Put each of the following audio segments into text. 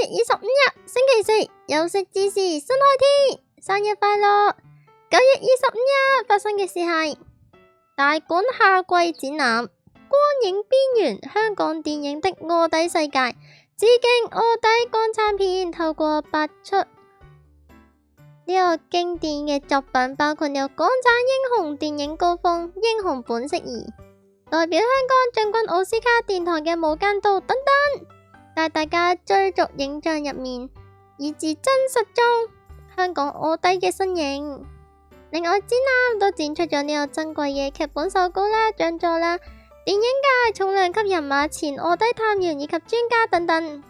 9月25日星期四，休息之時新開天，生日快樂！9月25日發生嘅事係大館夏季展覽《光影邊緣》香港電影的臥底世界，致敬臥底港產片，透過8出呢個經典嘅作品，包括有港產英雄電影高峰、英雄本色2、代表香港進軍奧斯卡殿堂嘅無間道等等，帶大家追逐影像入面以至真實中香港臥底嘅身影。另外展覽都展出咗呢個珍貴嘅劇本手稿啦、講座啦、電影界重量級人物、前臥底探員以及專家等等，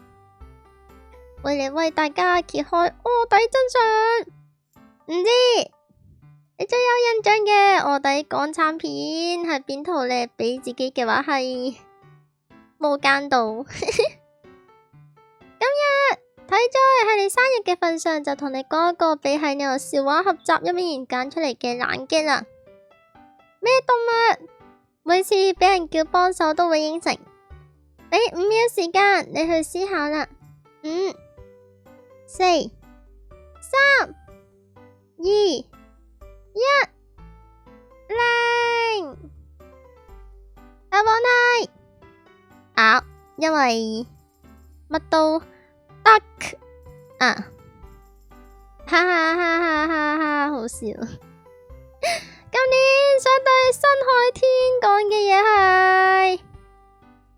為嚟為大家揭開臥底真相。唔知你最有印象嘅臥底港產片係邊套呢？俾自己嘅話係無間道。今日睇咗喺你生日嘅份上，就同你講一個俾喺呢個笑話合集入面揀出嚟嘅冷擊啦。咩動物每次俾人叫幫手都會應承？俾5秒時間你去思考啦。5、4、3、2、1，零。答案係鴨，因為乜都得啊！哈哈哈哈哈哈，好笑。今年想對新海天講嘅嘢係，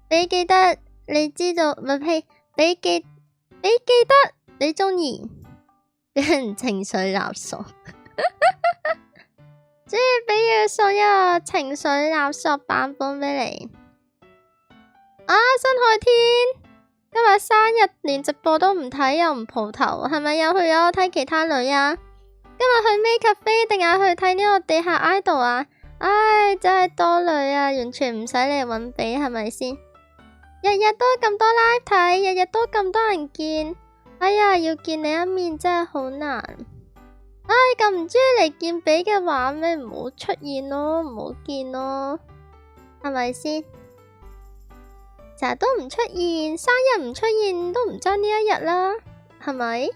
俾記得你知道，唔係呸，俾記得你中意俾人情緒勒索，即係俾佢送一個情緒勒索版本俾你。啊，新海天今日生日，連直播都唔睇又唔蒲頭，係咪又去咗睇其他女啊？今日去 May Cafe 定係去睇呢個地下 idol 啊？唉，真係多女啊，完全唔使你搵比，係咪先？日日都咁多 live 睇，日日都咁多人見，哎呀，要見你一面真係好難。唉，咁唔中意嚟見比嘅話，咪唔好出現咯，唔好見咯，係咪先？成日都唔出現，生日唔出現都唔爭呢一日啦，係咪？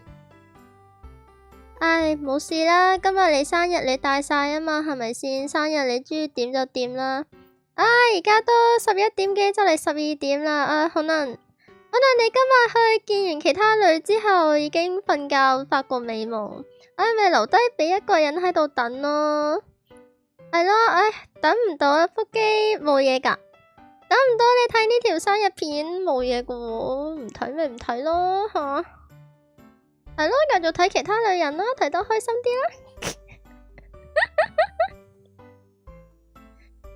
唉，冇事啦，今日你生日你大晒啊嘛，係咪先？生日你中意點就點啦。唉，而家都11點幾就嚟12點啦，唉，可能你今日去見完其他女之後已經瞓覺發過美夢，唉，咪留低俾一個人喺度等咯，係咯，唉，等唔到啊，腹肌冇嘢噶。等唔到你睇呢條生日片冇嘢噶喎，唔睇咪唔睇咯吓，係咯，繼續睇其他女人啦，睇得開心啲啦。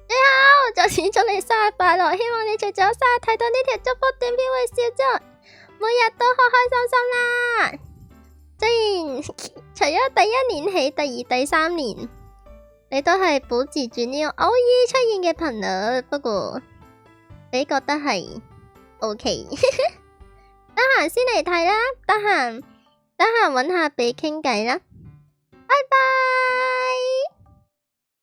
最後再次祝你生日快樂，希望你除咗生日睇到呢條祝福短片會笑之外，每日都開開心心啦。雖然除咗第1年起，第2、第3年你都係保持住呢個偶爾出現嘅頻率，不過你覺得係 OK， 得閒先嚟睇啦，得閒搵下比傾偈啦，拜拜。